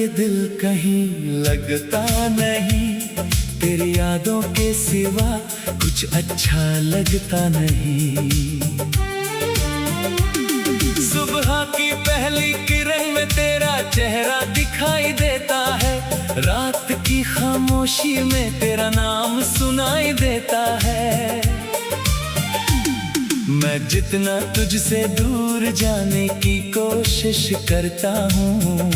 ये दिल कहीं लगता नहीं, तेरी यादों के सिवा कुछ अच्छा लगता नहीं। सुबह की पहली किरण में तेरा चेहरा दिखाई देता है, रात की खामोशी में तेरा नाम सुनाई देता है। मैं जितना तुझसे दूर जाने की कोशिश करता हूँ,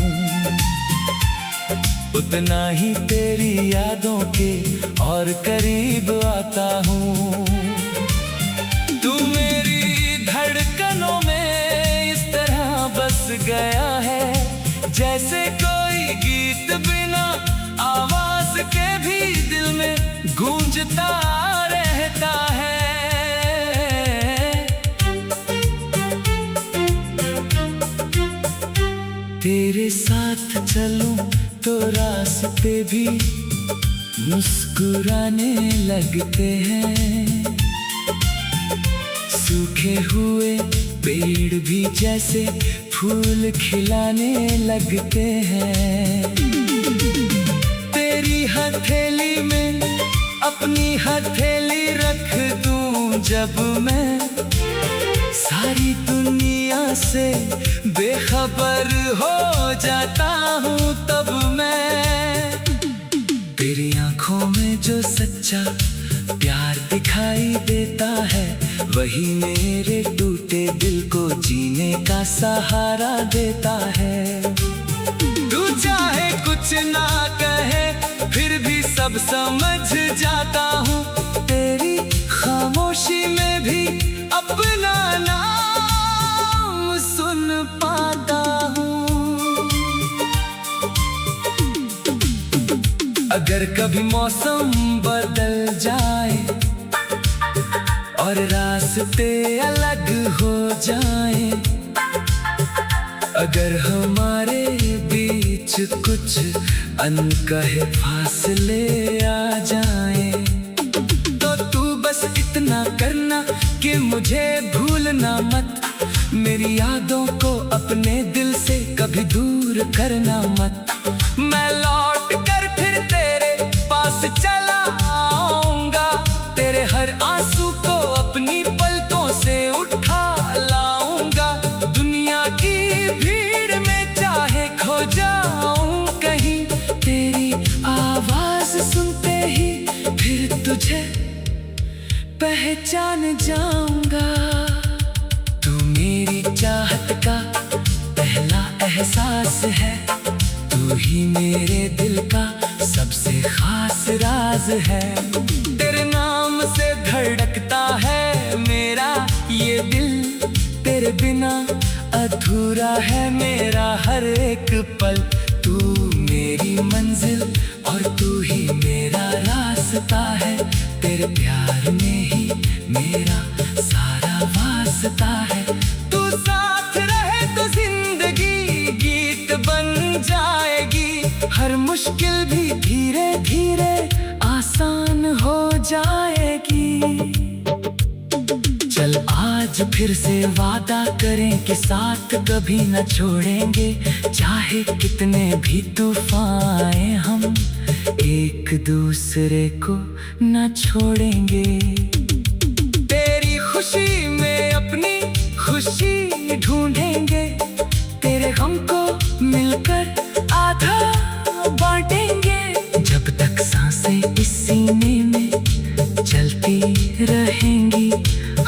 उतना ही तेरी यादों के और करीब आता हूँ। तू मेरी धड़कनों में इस तरह बस गया है, जैसे कोई गीत बिना आवाज के भी दिल में गूंजता रहता है। तेरे साथ चलूं तो रास्ते भी मुस्कुराने लगते हैं, सूखे हुए पेड़ भी जैसे फूल खिलाने लगते हैं। तेरी हथेली में अपनी हथेली रख दूं जब मैं, सारी दुनिया से बेखबर हो जाता हूँ तब मैं। तेरी आंखों में जो सच्चा प्यार दिखाई देता है, वही मेरे टूटे दिल को जीने का सहारा देता है। तू चाहे कुछ ना कहे फिर भी सब समझ जाता हूँ, तेरी खामोशी में भी अपना नाम सुन पाता हूँ। अगर कभी मौसम बदल जाए और रास्ते अलग हो जाए, अगर हमारे बीच कुछ अनकहे फासले आ जाए, तो तू बस इतना करना कि मुझे भूलना मत, मेरी यादों को अपने दिल से कभी दूर करना मत। मैं लौट कर फिर तेरे पास चला आऊंगा, तेरे हर आंसू को अपनी पलकों से उठा लाऊंगा। दुनिया की भीड़ में चाहे खो जाऊं कहीं, तेरी आवाज सुनते ही फिर तुझे पहचान जाऊंगा। तू मेरी चाहत का पहला एहसास है, तू ही मेरे दिल का सबसे खास राज है। तेरे नाम से धड़कता है मेरा ये दिल, तेरे बिना अधूरा है मेरा हर एक पल। तू मेरी मंजिल और तू ही मेरा रास्ता है, तेरे प्यार में ही मेरा सारा वास्ता है। तू साथ रहे तो जिंदगी गीत बन जाएगी, हर मुश्किल भी धीरे धीरे आसान हो जाएगी। चल आज फिर से वादा करें कि साथ कभी न छोड़ेंगे, चाहे कितने भी तूफान आए हम एक दूसरे को न छोड़ेंगे। तेरी खुशी में अपनी खुशी ढूंढेंगे, तेरे गम को मिलकर आधा बांटेंगे। जब तक सांसें इस सीने में चलती रहेंगी,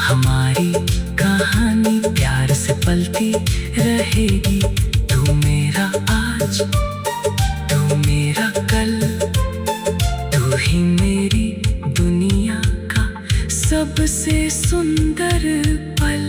हमारी कहानी प्यार से पलती रहेगी। तू मेरा आज, तू मेरा कल, तू ही मेरी दुनिया का सबसे सुंदर पल।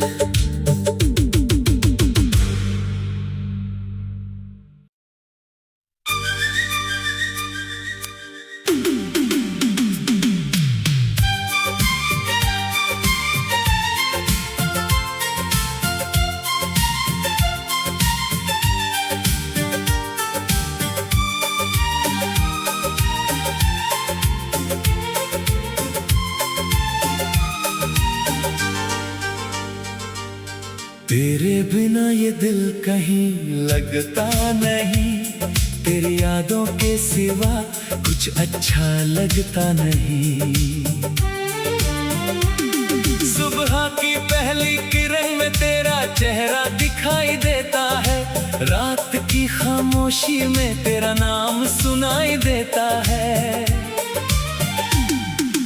तेरे बिना ये दिल कहीं लगता नहीं, तेरी यादों के सिवा कुछ अच्छा लगता नहीं। सुबह की पहली किरण में तेरा चेहरा दिखाई देता है, रात की खामोशी में तेरा नाम सुनाई देता है।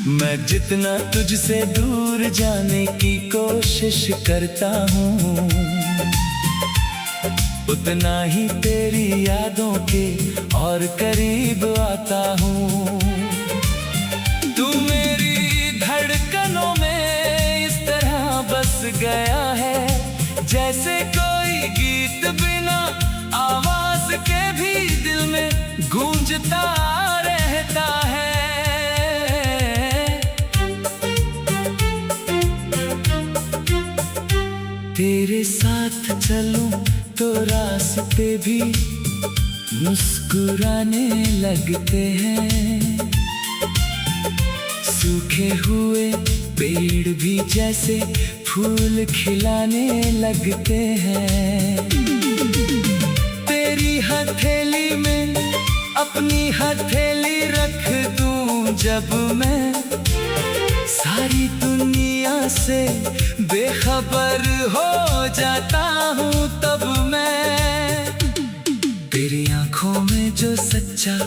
मैं जितना तुझसे दूर जाने की कोशिश करता हूँ, उतना ही तेरी यादों के और करीब आता हूँ। तू मेरी धड़कनों में इस तरह बस गया है, जैसे कोई गीत बिना आवाज के भी दिल में गूंजता रहता है। तेरे साथ चलूं तो रास्ते भी मुस्कुराने लगते हैं, सूखे हुए पेड़ भी जैसे फूल खिलाने लगते हैं। तेरी हथेली में अपनी हथेली रख दूं जब मैं, सारी दुनिया से बेखबर हो जाता हूँ तब मैं। तेरी आंखों में जो सच्चा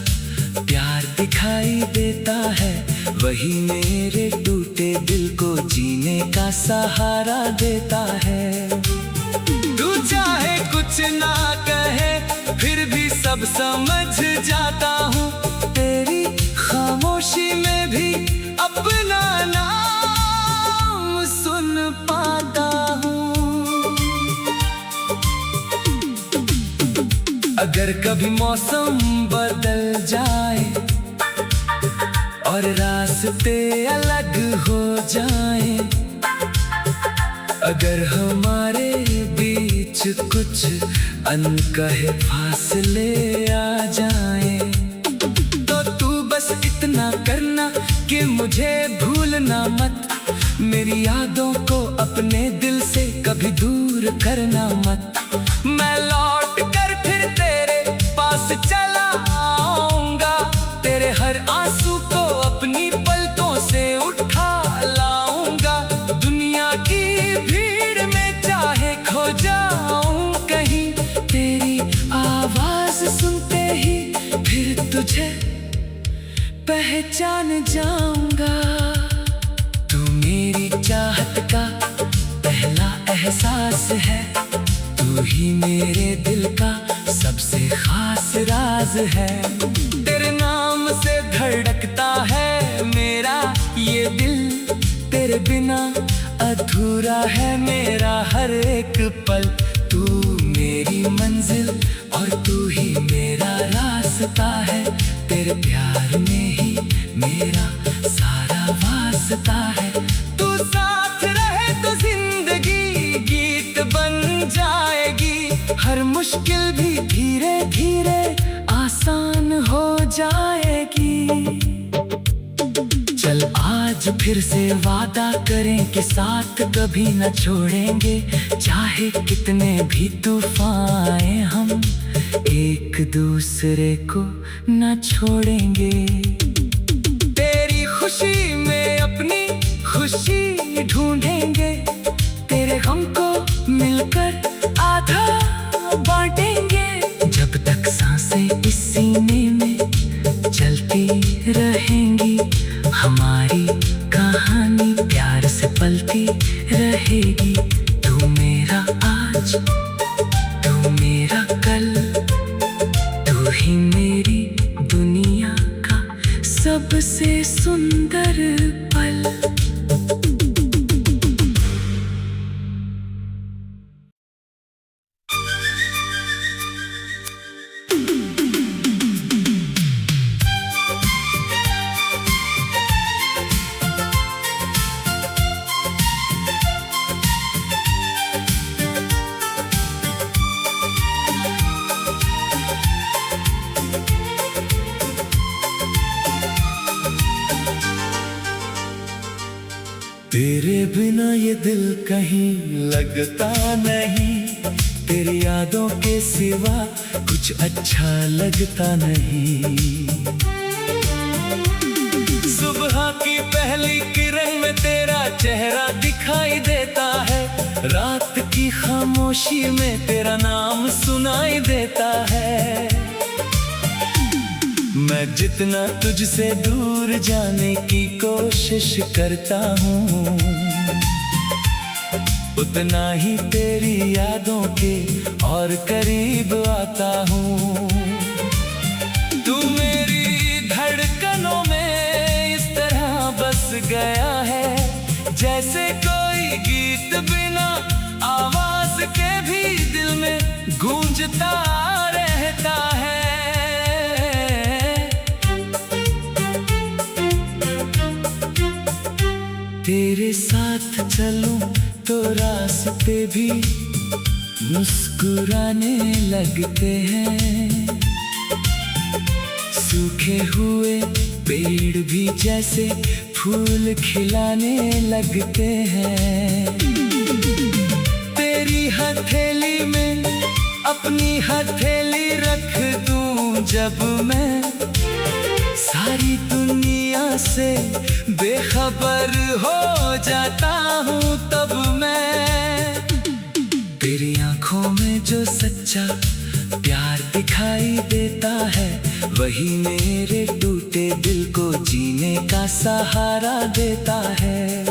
प्यार दिखाई देता है, वही मेरे टूटे दिल को जीने का सहारा देता है। तू चाहे कुछ ना कहे फिर भी सब समझ जाता हूँ, तेरी खामोशी में भी अपना नाम सुन पाता हूँ। अगर कभी मौसम बदल जाए और रास्ते अलग हो जाए, अगर हमारे बीच कुछ अनकहे फासले आ जाए, तो तू बस इतना करना कि मुझे भूलना मत, मेरी यादों को अपने दिल से कभी दूर करना मत। मैं लौट कर फिर तेरे पास चला आऊंगा, तेरे हर आंसू को अपनी पलकों से उठा लाऊंगा। दुनिया की भीड़ में चाहे खो जाऊं कहीं, तेरी आवाज सुनते ही फिर तुझे पहचान जाऊंगा। तू मेरी चाहत का पहला एहसास है, तू ही मेरे दिल का सबसे खास राज है। तेरे नाम से धड़कता है मेरा ये दिल, तेरे बिना अधूरा है मेरा हर एक पल। तू मेरी मंजिल और तू ही मेरा रास्ता है, तेरे प्यार में ही मेरा सारा वास्ता है। तू साथ रहे तो जिंदगी गीत बन जाएगी, हर मुश्किल भी धीरे धीरे आसान हो जाएगी। चल आज फिर से वादा करें कि साथ कभी न छोड़ेंगे, चाहे कितने भी तूफान आए हम एक दूसरे को न छोड़ेंगे। तेरी खुशी में अपनी खुशी ढूंढेंगे, तेरे गम को मिलकर आधा बांटेंगे। जब तक सांसें इस सीने में चलती रहेंगी, हमारी कहानी प्यार से पलती रहेगी। तू मेरा आज, तू मेरा कल, तू ही मेरी दुनिया का सबसे सुंदर पल। तेरे बिना ये दिल कहीं लगता नहीं, तेरी यादों के सिवा कुछ अच्छा लगता नहीं। सुबह की पहली किरण में तेरा चेहरा दिखाई देता है, रात की खामोशी में तेरा नाम सुनाई देता है। मैं जितना तुझसे दूर जाने की कोशिश करता हूँ, उतना ही तेरी यादों के और करीब आता हूँ। तू मेरी धड़कनों में इस तरह बस गया है, जैसे कोई गीत बिना आवाज के भी दिल में गूंजता रहता है। तेरे साथ चलूं तो रास्ते भी मुस्कुराने लगते हैं, सूखे हुए पेड़ भी जैसे फूल खिलाने लगते हैं। तेरी हथेली में अपनी हथेली रख दूं जब मैं, सारी दुनिया से बेखबर हो जाता हूँ तब मैं। तेरी आंखों में जो सच्चा प्यार दिखाई देता है, वही मेरे टूटे दिल को जीने का सहारा देता है।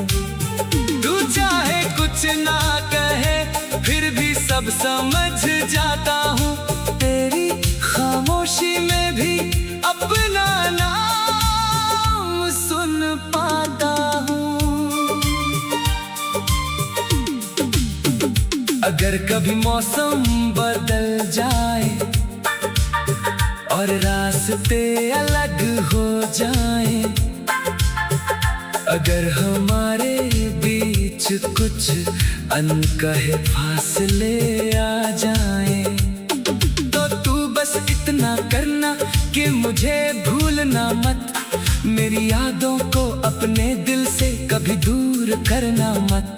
तू चाहे कुछ ना कहे फिर भी सब समझ जाता हूँ, तेरी खामोशी में भी अपना नाम सुन पाता हूँ। अगर कभी मौसम बदल जाए और रास्ते अलग हो जाए, अगर हमारे बीच कुछ अनकहे फासले आ जाए, तो तू बस इतना करना कि मुझे भूलना मत। मेरी यादों को अपने दिल से कभी दूर करना मत।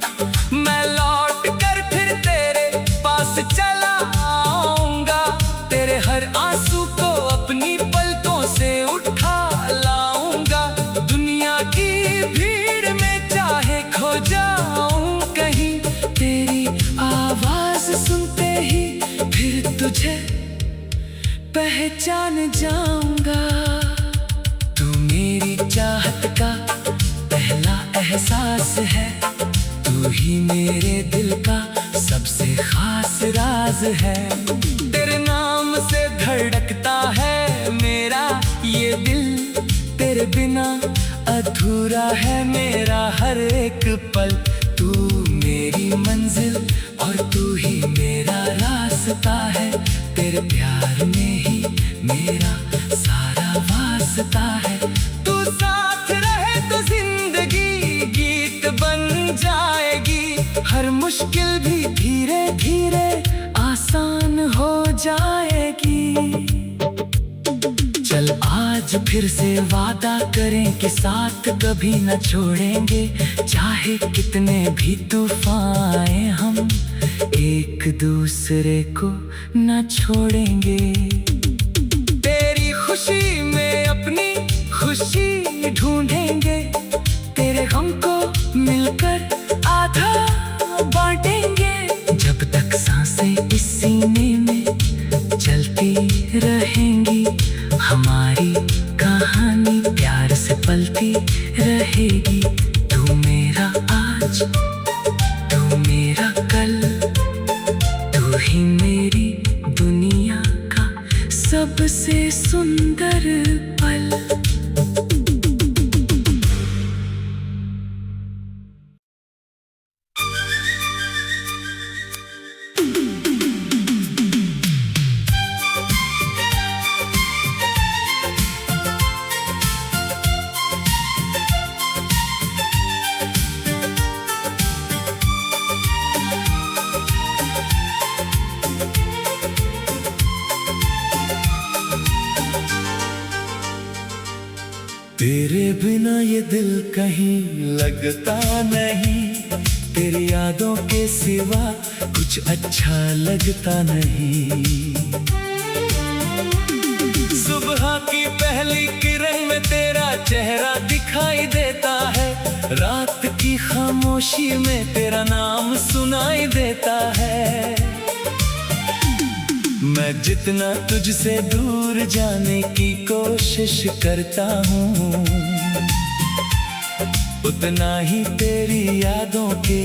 मैं लौट कर फिर तेरे पास चला आऊंगा, तेरे हर आंसू को अपनी पलकों से उठा लाऊंगा। दुनिया की भीड़ में चाहे खो जाऊं कहीं, तेरी आवाज सुनते ही फिर तुझे पहचान जाऊंगा। तू मेरी चाहत का पहला एहसास है, तू ही मेरे दिल का सबसे खास राज है। तेरे नाम से धड़कता है मेरा ये दिल, तेरे बिना अधूरा है मेरा हर एक पल। तू मेरी मंजिल और तू ही मेरा रास्ता है, तेरे प्यार में ही मेरा सारा वास्ता है। तू साथ रहे तो जिंदगी गीत बन जाएगी, हर मुश्किल भी धीरे धीरे आसान हो जाएगी। चल आज फिर से वादा करें कि साथ कभी न छोड़ेंगे, चाहे कितने भी तूफान आए हम एक दूसरे को न छोड़ेंगे। तेरी खुशी में अपनी खुशी ढूंढेंगे, तेरे गम को मिलकर आधा बांटेंगे। जब तक सांसें इस सीने में चलती रहेंगी, हमारी कहानी प्यार से पलती रहेगी। तू मेरा आज, तू मेरा कल, तू ही मेरी दुनिया का सबसे सुंदर पल। तेरे बिना ये दिल कहीं लगता नहीं, तेरी यादों के सिवा कुछ अच्छा लगता नहीं। सुबह की पहली किरण में तेरा चेहरा दिखाई देता है, रात की खामोशी में तेरा नाम सुनाई देता है। मैं जितना तुझसे दूर जाने की कोशिश करता हूँ, उतना ही तेरी यादों के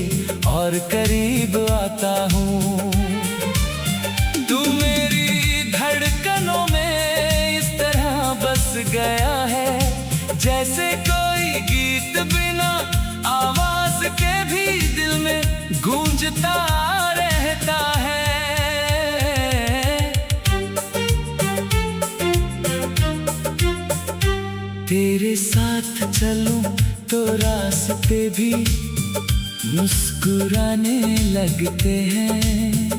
और करीब आता हूँ। तू मेरी धड़कनों में इस तरह बस गया है, जैसे कोई गीत बिना आवाज के भी दिल में गूंजता रहता है। तेरे साथ चलूं तो रास्ते भी मुस्कुराने लगते हैं,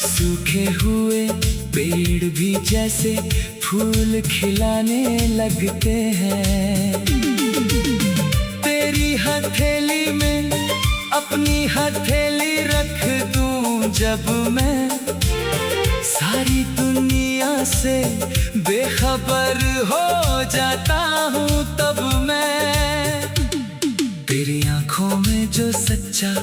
सूखे हुए पेड़ भी जैसे फूल खिलाने लगते हैं। तेरी हथेली में अपनी हथेली रख दूं जब मैं, सारी दुनिया से बेखबर हो जाता हूँ तब मैं। तेरी आंखों में जो सच्चा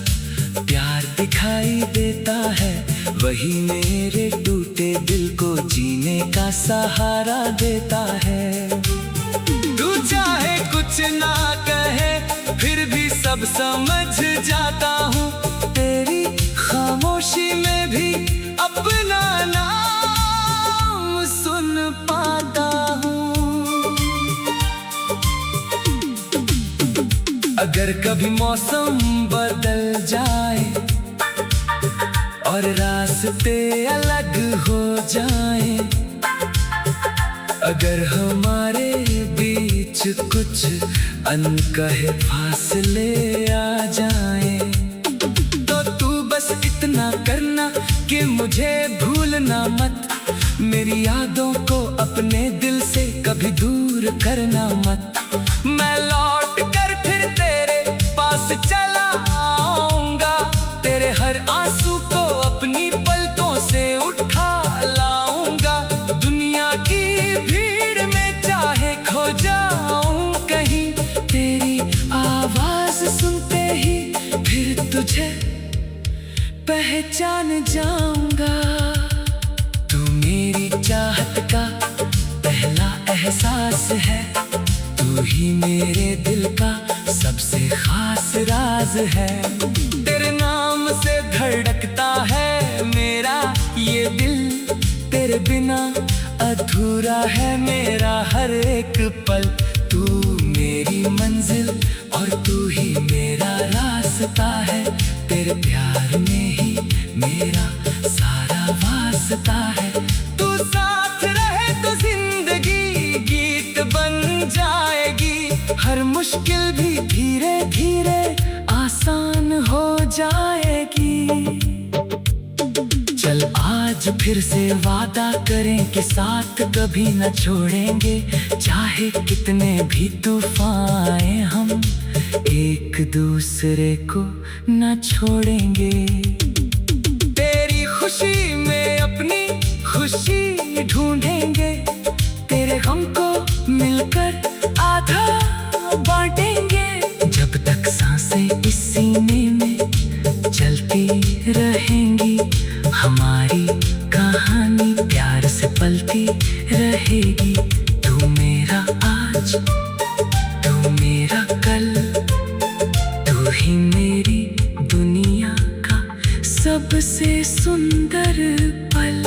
प्यार दिखाई देता है, वही मेरे टूटे दिल को जीने का सहारा देता है। तू चाहे कुछ ना कहे फिर भी सब समझ जाता हूँ, तेरी खामोशी में भी अपना नाम सुन पाता हूँ। अगर कभी मौसम बदल जाए और रास्ते अलग हो जाए, अगर हमारे बीच कुछ अनकहे फासले आ जाए, तो तू बस इतना करना कि मुझे भूलना मत, मेरी यादों को अपने दिल से कभी दूर करना मत। मैं लौट कर फिर तेरे पास चला आऊंगा, तेरे हर आंसू को अपनी पलकों से उठा लाऊंगा। दुनिया की भीड़ में चाहे खो जाऊं कहीं, तेरी आवाज सुनते ही फिर तुझे पहचान जाऊंगा। तू मेरी चाहत का पहला एहसास है, तू ही मेरे दिल का सबसे खास राज है। तेरे नाम से धड़कता है मेरा ये दिल, तेरे बिना अधूरा है मेरा हर एक पल। तू मेरी मंजिल और तू ही मेरा रास्ता है, तेरे प्यार में ही मेरा सारा वास्ता है। तू साथ रहे तो जिंदगी गीत बन जाएगी, हर मुश्किल भी धीरे धीरे आसान हो जाएगी। चल आज फिर से वादा करें कि साथ कभी न छोड़ेंगे, चाहे कितने भी तूफान आए हम एक दूसरे को न छोड़ेंगे। तेरी खुशी में अपनी खुशी ढूंढेंगे, तेरे गम को मिलकर आधा बांटेंगे। जब तक सांसें इस सीने में चलती रहेंगी, हमारी कहानी प्यार से पलती रहेगी। तू मेरा आज, तू मेरा कल, तू ही मेरी दुनिया का सबसे सुंदर पल।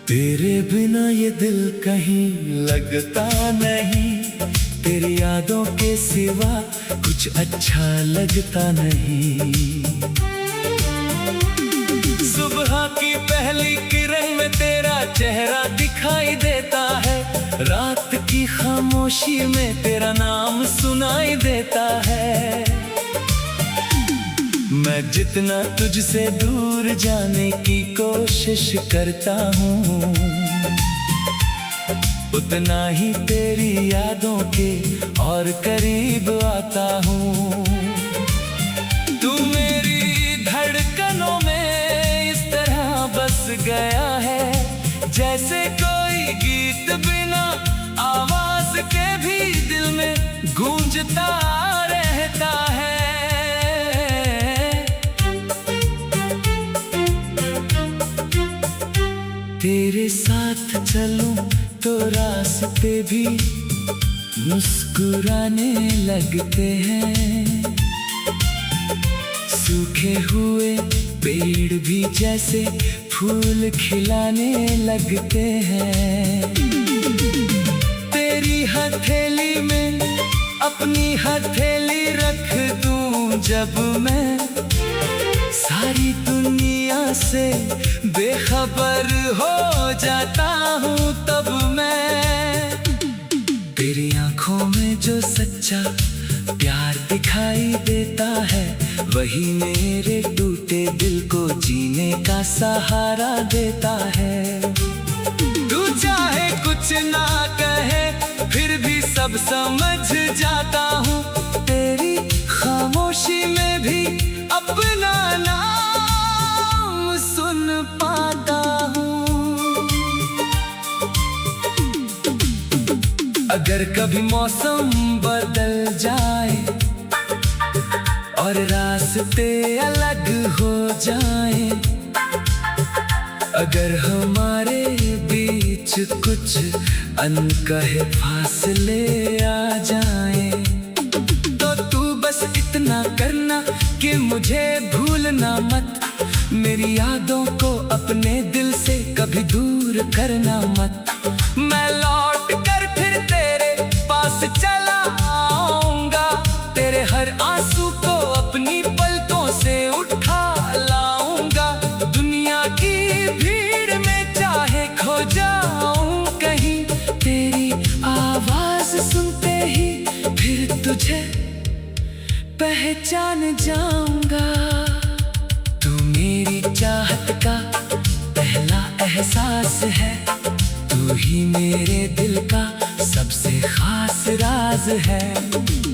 तेरे बिना ये दिल कहीं लगता नहीं, तेरे तेरी यादों के सिवा कुछ अच्छा लगता नहीं। सुबह की पहली किरण में तेरा चेहरा दिखाई देता है, रात की खामोशी में तेरा नाम सुनाई देता है। मैं जितना तुझसे दूर जाने की कोशिश करता हूँ, उतना ही तेरी यादों के और करीब आता हूँ। तू मेरी धड़कनों में इस तरह बस गया है, जैसे कोई गीत बिना आवाज के भी दिल में गूंजता रहता है। तेरे साथ चलूं तो रास्ते भी मुस्कुराने लगते हैं, सूखे हुए पेड़ भी जैसे फूल खिलाने लगते हैं। तेरी हथेली में अपनी हथेली रख दूं जब मैं, सारी दुनिया से बेखबर हो जाता हूँ तब मैं। तेरी आंखों में जो सच्चा प्यार दिखाई देता है, वही मेरे टूटे दिल को जीने का सहारा देता है। तू चाहे कुछ ना कहे फिर भी सब समझ जाता हूँ, तेरी खामोशी में भी अपना नाम सुन पाता हूँ। अगर कभी मौसम बदल जाए और रास्ते अलग हो जाए, अगर हमारे बीच कुछ अनकहे फासले आ जाए, तो तू बस इतना करना कि मुझे भूलना मत, मेरी यादों को अपने दिल से कभी दूर करना मत। मैं लौट कर फिर तेरे पास चला आऊंगा, तेरे हर आंसू को अपनी पलकों से उठा लाऊंगा। दुनिया की भीड़ में चाहे खो जाऊं कहीं, तेरी आवाज सुनते ही फिर तुझे पहचान जाऊंगा। तू मेरी चाहत का पहला एहसास है, तू ही मेरे दिल का सबसे खास राज है।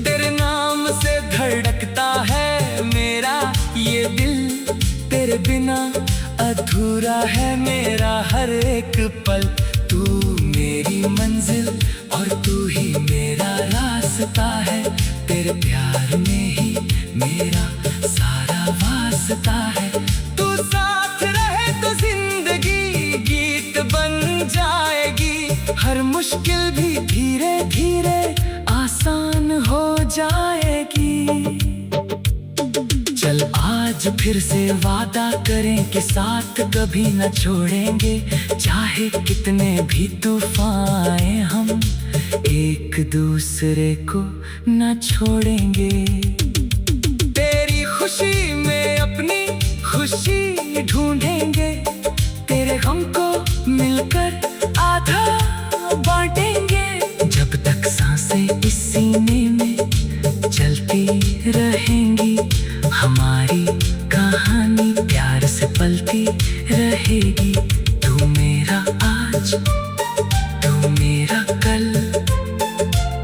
तेरे नाम से धड़कता है मेरा ये दिल, तेरे बिना अधूरा है मेरा हर एक पल। तू मेरी मंजिल और तू ही मेरा रास्ता है, तेरे प्यार में ही मेरा सारा वास्ता है। तू साथ रहे तो जिंदगी गीत बन जाएगी, हर मुश्किल भी धीरे धीरे आसान हो जाएगी। चल आज फिर से वादा करें कि साथ कभी न छोड़ेंगे, चाहे कितने भी तूफान आए हम एक दूसरे को न छोड़ेंगे। तेरी खुशी में अपनी खुशी ढूंढेंगे, तेरे गम को मिलकर आधा बांटेंगे। जब तक सांसें इस सीने में चलती रहेंगी, हमारी कहानी प्यार से पलती रहेगी। तू मेरा आज, तू मेरा कल,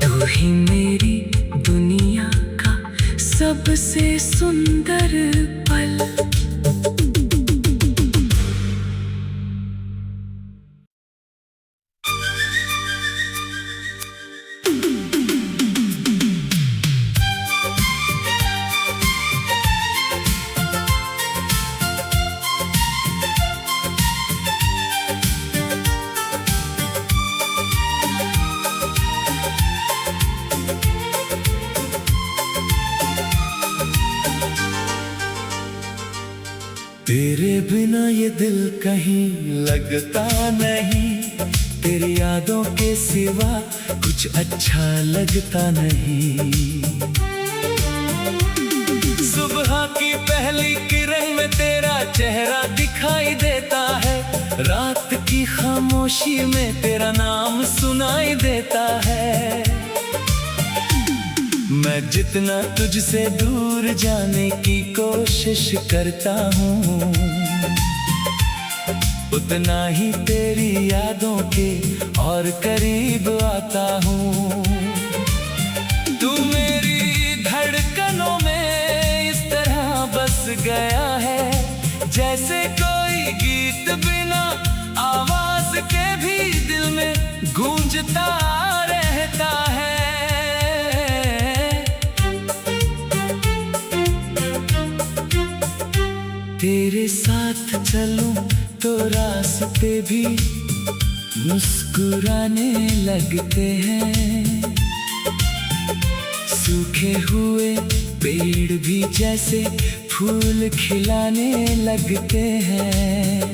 तू ही मेरी दुनिया का सबसे सुंदर पल। तेरे बिना ये दिल कहीं लगता नहीं, तेरी यादों के सिवा कुछ अच्छा लगता नहीं। सुबह की पहली किरण में तेरा चेहरा दिखाई देता है, रात की खामोशी में तेरा नाम सुनाई देता है। मैं जितना तुझसे दूर जाने की कोशिश करता हूँ, उतना ही तेरी यादों के और करीब आता हूँ। तू मेरी धड़कनों में इस तरह बस गया है, जैसे कोई गीत बिना आवाज के भी दिल में गूंजता रहता है। तेरे साथ चलूं तो रास्ते भी मुस्कुराने लगते हैं, सूखे हुए पेड़ भी जैसे फूल खिलाने लगते हैं।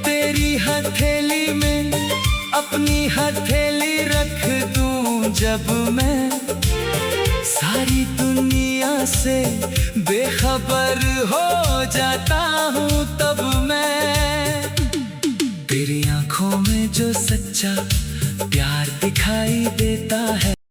तेरी हथेली में अपनी हथेली रख दूं जब मैं, सारी दुनिया से बेखबर हो जाता हूँ तब मैं। तेरी आंखों में जो सच्चा प्यार दिखाई देता है,